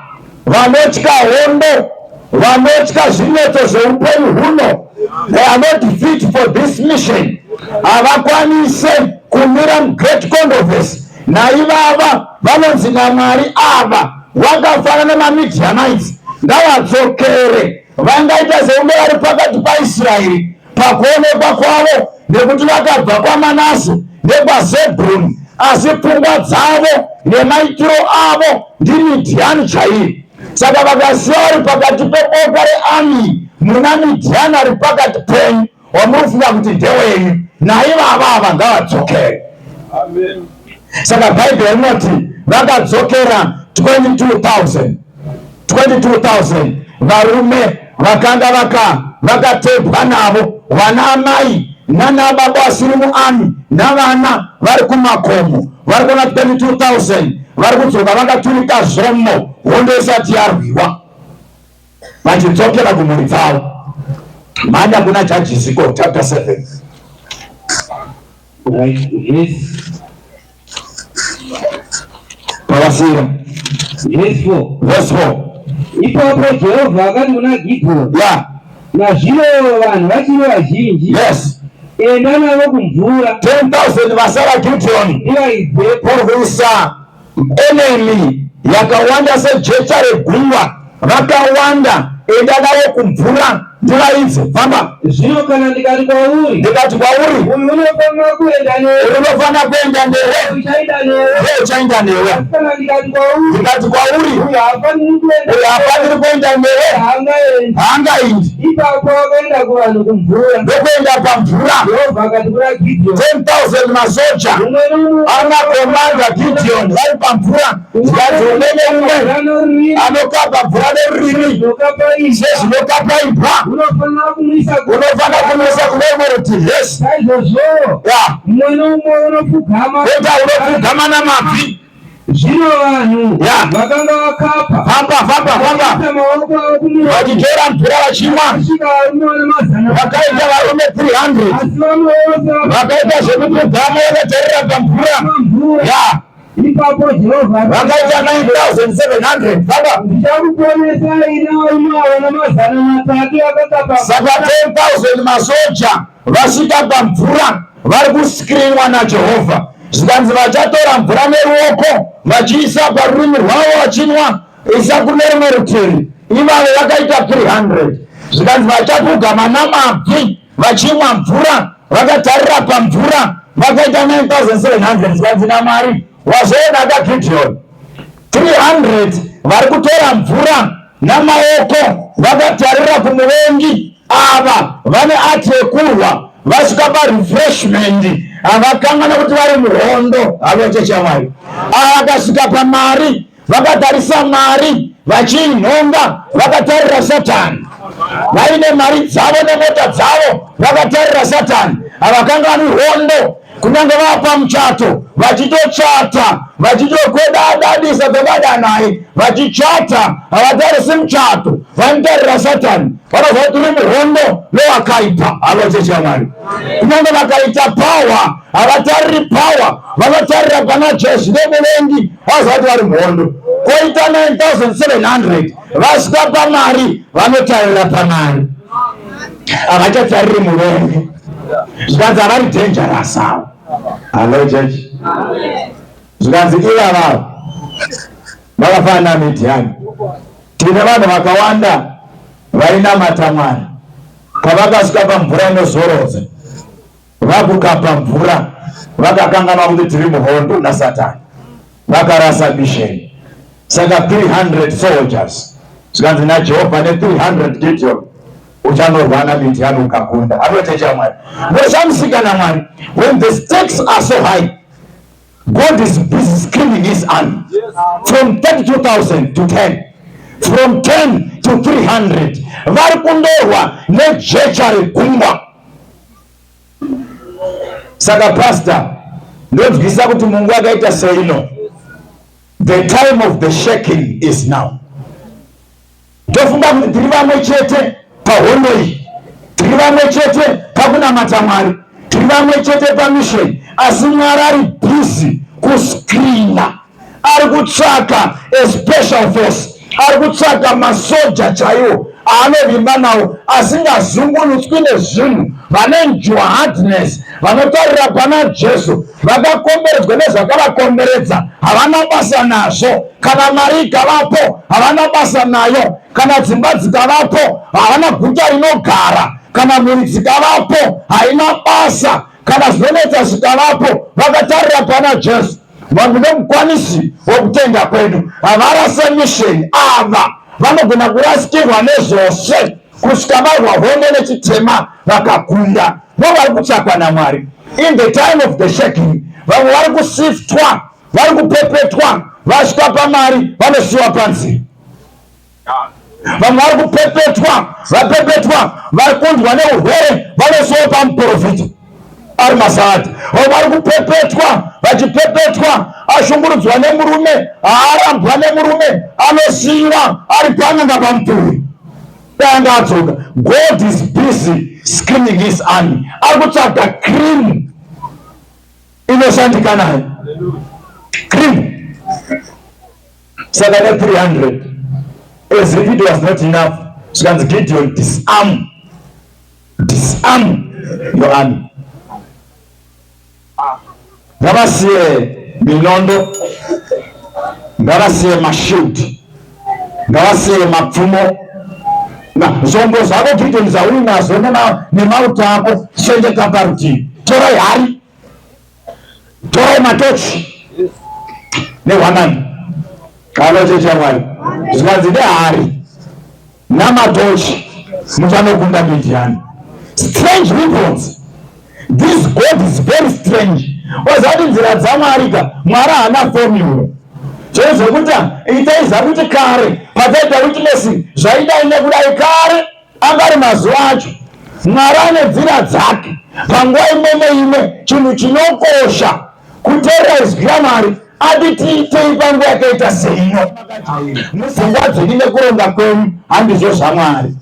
vanotya hondo, vanotya zvinetso zveupenyu huno. They are not fit for this mission. Havakwanise kumira mugreat controversy. Naivava vanonzi naMwari ava vakafanana naMidianites ngavadzokere. Vangaita sekunge vari pakati paIsraeri pakuonekwa kwavo nekuti vakabva kwaManase nekwaZebhuruni, asi pfungwa dzavo nemaitiro avo ndiMidhiani chairi. Saka vakasiya vari pakati peboka reAmi muna Midhiani ari pakati penyu, wamunofunga kuti ndewenyu, naivava ngavadzokere. Saka Bhaibheri rinoti vakadzokera 22,000 varume vakanga vakatebwa navo, vanaamai nanababa vasiri muAmi navana vari kumakomo, vari kuona 22,000 vari kudzoka vakaturika zvomo, hondo isati yarwiwa, vachidzokera kumhuri dzavo. Mhanya kuna Judges chapter 7. Pavasira verse 4. Ipapo Jehovha akati kuna Gidheoni, nazvino vanhu vachiri vazhinji, enda navo kumvura. 10,000 vasara Gidheoni kurwisa enemy yakawanda sejecha regungwa, vakawanda. Enda navo kumvura. Ndivaidze famba. Zvino kana ndikati kwauri, uyu unofanira kuenda newe, uchaenda newe. Kana ndikati kwauri, uyu haafaniri kuenda newe, haangaendi. Ipapo vakaenda kuvanhu kumvura, ndokuenda pamvura. Jehovha akati kuna Gidheoni, 10,000 masoja anakomanda Gidheoni vari pamvura. Zikazi umene umwe anokapa mvura nerurimi sezvinokapa imbwa, unofanira kumisa kune rumwe rutivi. Mumwe nomumwe unopfugama namabvi. Zvino vanhu vakanga vakapa famba maoko avo kumurova, vachitora mvura vachimwa. Vakaita varume 300 asi vamwe vose vakaita zvekupfugama vakatarira pamvura. Ipapo Jehovha vakaita 9,700. Ndichakuponesai navarume avo namazana 3 vakakapa. Saka 10,000 masoja vasvika pamvura vari kusikirinwa naJehovha. Zvikanzi vachatora mvura neruoko vachiisa parurimi rwavo vachinwa, isa kune rumwe rutivi. Ivavo vakaita 300. Zvikanzi vachapfugama namabvi vachimwa mvura vakatarira pamvura vakaita 9,700. Zvikanzi naMwari wazoona kaGidheoni 300 vari kutora mvura namaoko vakatarira kumuvengi. Ava vane ati yekurwa vasvika parefreshment, havakangana kuti vari muhondo. HalotechaMwari. Ava vakasvika paMwari vakatarisa Mwari, vachinhonga vakatarira Satani, vaine mari dzavo nemota dzavo vakatarira Satani. Havakangani hondo, kunyange vapa muchato vachitochata vachitokwedadadisa kwevadanaye vachichata havatarisi muchato vanotarira Satani vanoziva kuti uri muhondo nowakaipa. Halocheche Mwari, kunyange vakaita pawa havatariri pawa, vanotarira pana Jesu nemuvengi vaziva kuti vari muhondo. Koita 9700 vasvika paMwari vanotarira paMwari, havachatariri muvengi. Zvikanzi havari dangerous avo. Hello church. Zvikanzi ivava vakafana naMidhiani. Tine vanhu vakawanda vainamata Mwari, pavakasvika pamvura inozorodza vabuka pamvura vakakanganwa kuti tiri muhondo naSatani, vakarasa misheni. Saka 300 soldiers, zvikanzi naJehovha ne300 Gideon uchanorwana Midhiani ukakunda. Anotecha Mwari ndoshamusikana Mwari. When the stakes are so high, God is busy screaming his army from 32,000 to 10, from 10 to 300. Vari kundorwa nejecha regungwa. Saka pastor ndobvisa kuti Mungu akaita seino. The time of the shaking is now. Tofunga kuti tiri vamwe chete pahondo iyi, tiri vamwe chete pakunamata Mwari, tiri vamwe chete pamisheni, asi Mwari ari busy kuscreena, ari kutsvaka a special force, ari kutsvaka masoja chaiwo aanovimba nawo asingazungunutswi nezvinhu, vanenjwa hardness, vanotarira pana Jesu, vakakomberedzwa nezvakavakomberedza, havana basa nazvo. Kana mari ikavapo havana basa nayo, kana dzimba dzikavapo havana guta rinogara, kana mhuri dzikavapo haina basa, kana zvinonetsa zvikavapo, vakatarira pana Jesu. Vanhu nomukwanisi wokutenda kwedu havarasa misheni. Ava vanogona kurasikirwa nezvose kusvika varwa hondo nechitema vakakunda. Vari kutsvakwa naMwari. In the time of the shaking, vamwe vari kusiftwa, vari kupepetwa, vasvika paMwari vanosiyiwa panzira. Vamwe vari kupepetwa, vapepetwa, vakundwa neurwere vanosiyiwa pamuprofita ari maSabata. Vamwe vari kupepetwa, vachipepetwa, ashungurudzwa nemurume, haarambwa nemurume, anosiyiwa ari pananga pamuturi danga adzoka. God is busy screaming his army. Ari kutsvaga cream inoshandika naye, cream. Saka ne 300, as if it was not enough, zvikanzi Gideon disarm your army. Ngavasiye minondo, ngavasiye mashield, ngavasiye mapfumo, zvombo zvako Gideon zvauri nazvo nemauto ako, chenjera parutivi. Torai hari, torai matochi nehwanani. Kalochecha Mwari, zvikanzi nehari namatochi muchanokunda Midhiani. Strange weapons. This God is very strange. Wazati nzira dzaMwarika, Mwari haana formula. Zvokuta itaiza kuti kare pakaita witness zvaidai nekudai kare angari mazuva acho. Mwari ane nzira dzake. Panguva imwe neimwe chinhu chinokosha kuteerera izwi raMwari ati tiitei panguva yakaita seino. Mupfungwa dzenyu nekuronga kwenyu handizvo zvaMwari.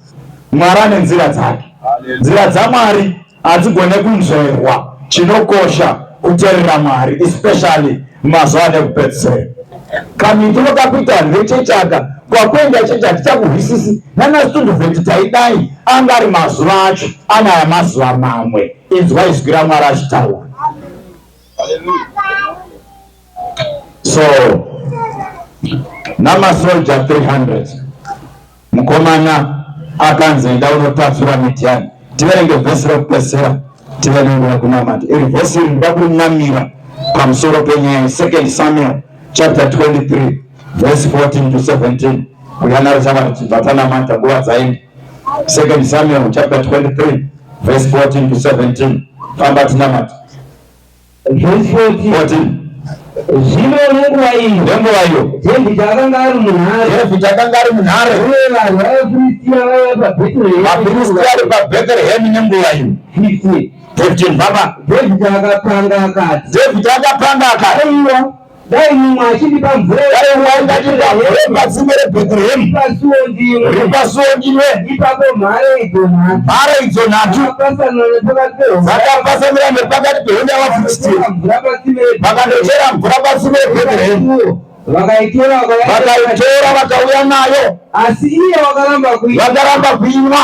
Mwari ane nzira dzake. Nzira dzaMwari hadzigone kunzverwa. Chinokosha kuteerera Mwari, especially mazuva nekupedzisira. Kaminturo kakuita ndechechaka kwakuenda checha tichakuhwisisi nanasitundu vheti taidai anga ari mazuva acho anaya mazuva mamwe. Inzwa izwi raMwari achitaura. So namasoja 300 mukomana akanzi enda unotapfira Midhiani. Tiverenge vhesi rekupedzisira, tiverenge kunamata. Iri vhesi iri ndida kurinamira pamusoro penyaya 2 Samuel chapter 23 verse 14 to 17. Kuyanaro chakati vatanamata nguva dzaende. 2 Samuel chapter 23 verse 14 to 17. Famba tinamata. Verse 14. Zvino nenguva iyo David akanga ari munhare, uye vanhu vavaFiristia vaiva paBheterehemi ari paBheterehemi nenguva iyo 15 baba. David akapanga akati. David akapanga akati. Dai mumwe achindipa mvura padzimbe reBhethlehemu ripasuo ndimwe. Ipapo mhare idzo nhatu dzakapasanira nepakati pehondo yavaFilistia vakandochera mvura patsime reBhethlehemu. Vakaitora vakauya nayo, asi iye vakaramba kuinwa.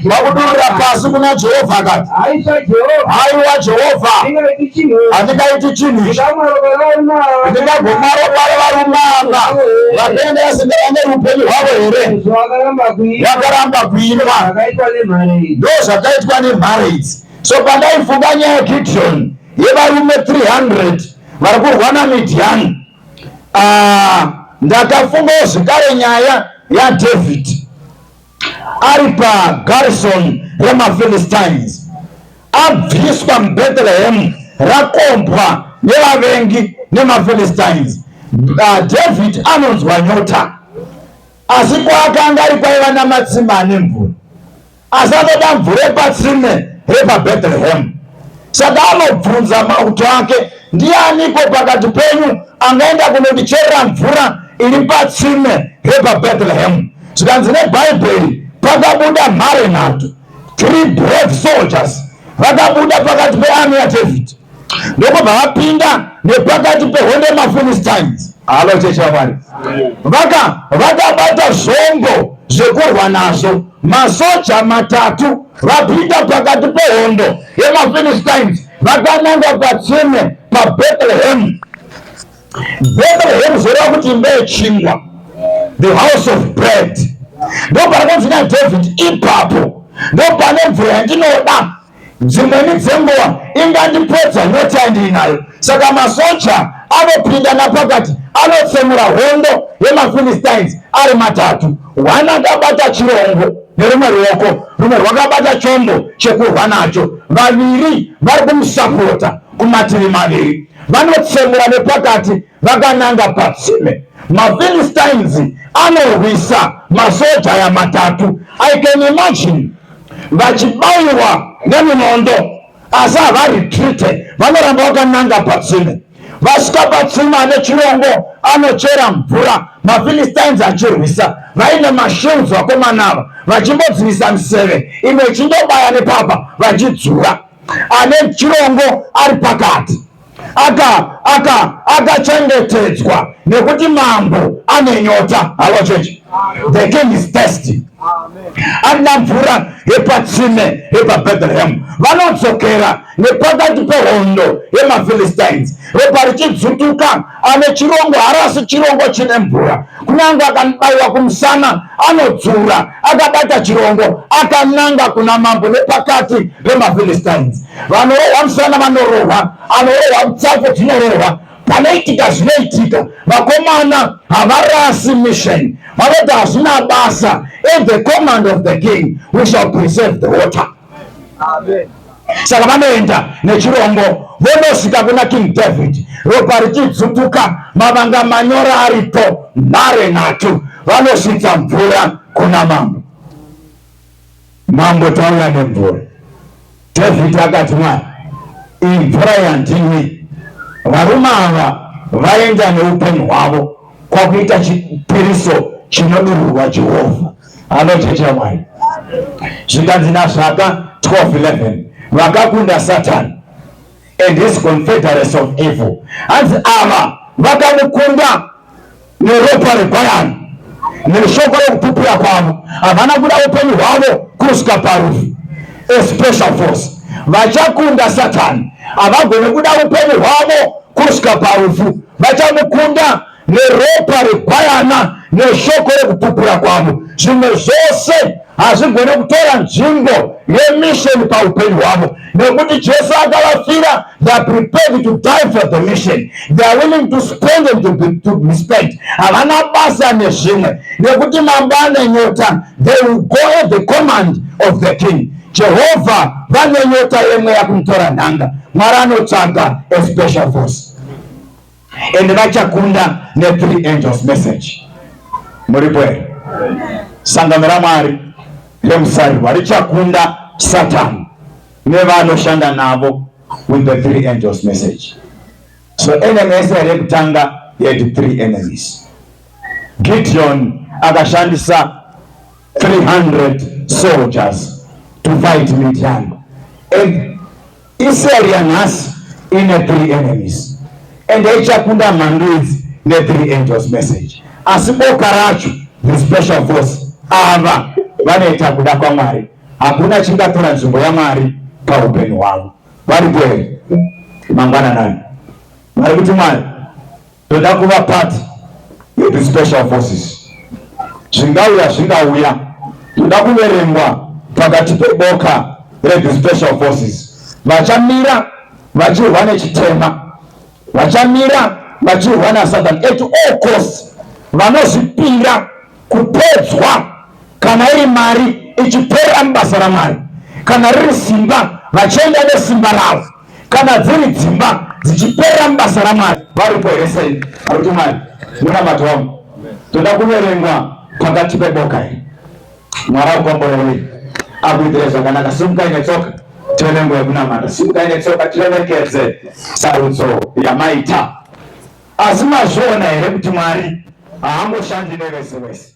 Vakudurira pasi kuna Jehovha akati, haiwa Jehovha, handingaiti chinhu ichi. Ndingagoma ropa revarume ava vakaenda vasingava neupenyu hwavo here. Vakaramba kuinwa. Ndo zvakaitwa nemhare idzi. So pandaifunga nyaya yeGidheoni yevarume 300 vari kurwa naMidhiani, ndakafungawo zvekare nyaya yaDavid ari pagarrison remaPhilistines, abviswa muBhethlehemu, rakombwa nevavengi nemaPhilistines. David anonzwa nyota, asi kwaakanga ari kwaiva namatsime ane mvura, asatoda mvura yepatsime repaBhethlehemu. Saka anobvunza mauto ake, ndianiko pakati penyu angaenda kunondicherera mvura iri patsime repaBhethlehemu? Zvikanzi neBhaibheri pakabuda mhare nhatu, 3 brave soldiers vakabuda pakati pearmy yaDavid, ndokubva vapinda nepakati pehondo yemaPhilistines. Halo checha Mwari, vakabata zvombo zvekurwa nazvo. Masoja matatu vapinda pakati pehondo yemaPhilistines vakananga patsime paBhethlehemu. Bhethlehemu zoreva kuti imba yechingwa, the house of bread. Ndoparakanzi naDavid, ipapo ndopane mvura yandinoda, dzimweni dzenguva ingandipedza nyota yandinayo. Saka masoja anopinda napakati, anotsemura hondo yemaPhilistines ari matatu. One akabata chirongo nerumwe ruoko, rumwe rwakabata chombo chekurwa nacho. Vaviri vari kumusapota kumativi maviri, vanotsemura nepakati vakananga patsime. MaPhilistines anorwisa masoja ya matatu. I can imagine vachibayiwa neminondo, asi havaretrite, vanoramba vakananga patsime. Vasvika patsime ane chirongo, anochera mvura, maPhilistines achirwisa. Vaine mashields vakomanava, vachimbodzivisa miseve, imwe ichindobaya nepapa vachidzura. Ane chirongo ari pakati akachengetedzwa nekuti mambo ane nyota. Halo chechi, the king is thirsty. Ana mvura yepatsime yepaBhethlehemu. Vanodzokera nepakati pehondo yemaPhilistines, ropa richidzutuka. Ane chirongo harasi chirongo chine mvura, kunyange akanobayiwa kumusana anodzura, akabata chirongo akananga kuna mambo nepakati pemaPhilistines. Vanorohwa musana vanorohwa, anorohwa mutsafu dzinorohwa. Panoitika zvinoitika, vakomana havarasi mission, vanoti hazvina basa. At the command of the king we shall preserve the water. Amen. Saka vanoenda nechirongo, vonosvika kuna King David, ropa richidzutuka, mavanga manyora aripo, mhare nhatu, vanosvitsa mvura kuna mambo. Mambo tauya nemvura. David akati, Mwari, iyi mvura yandinwi. Varume ava vaenda neupenyu hwavo kwakuita chipiriso chinodururwa Jehovha. Anochecha Mwari. Zvikanzi naZvaka 12:11, vakakunda Satan and his confederates of evil. Hanzi ava vakamukunda neropa reGwayana, neshoko rekupupira kwavo. Havana kuda upenyu hwavo kusvika parufu. A special force. Vachakunda Satan, havagone kuda upenyu hwavo kusvika parufu. Vachamukunda neropa reGwayana neshoko rekupupira kwavo. Zvimwe zvose hazvigone kutora nzvimbo yemission paupenyu hwavo, nekuti Jesu akavafira. They are prepared to die for the mission. They are willing to spend and to be spent. Havana basa nezvimwe, nekuti mambo ane nyota. They will go at the command of the king. Jehovha vane nyota yemwe yakumutora nhanga. Mwari anotsvaga a special force. And vachakunda ne3 angels message. Muripo here. Sangamo raMwari remusarirwa richakunda Satani. nevanoshanda navo with the 3 angels message. So enemies rekutanga had 3 enemies. Gideon akashandisa 300 soldiers to fight Midian. And Israel yanhasi ine 3 enemies. And ichakunda mandudzi ne 3 angels message. Asi boka racho, the special force, ava vanoita kuda kwaMwari. Hakuna chingatora nzvimbo yaMwari paupenyu hwavo. Varipo here mangwana nani? Vari kuti Mwari toda kuva part the special forces. Zvingauya toda kuverengwa pakati peboka the special forces. Vachamira vachirwa nechitema, vachamira vachirwa naSatani at all costs. Vanozvipira kupedzwa kana iri mari ichipera mubasa raMwari, kana riri simba vachienda nesimba ravo, kana dziri dzimba dzichipera mubasa raMwari. Varipo here sei? Vari kuti Mwari munamata wangu toda kuverengwa pakati peboka iri. Mwari akomborerei akuitire zvakanaka. Simukai netsoka tione nguva yekunamata. Simukai netsoka tiremekedze sarutso yamaita. Asi mazviona here kuti Mwari haangoshandi nevese vese?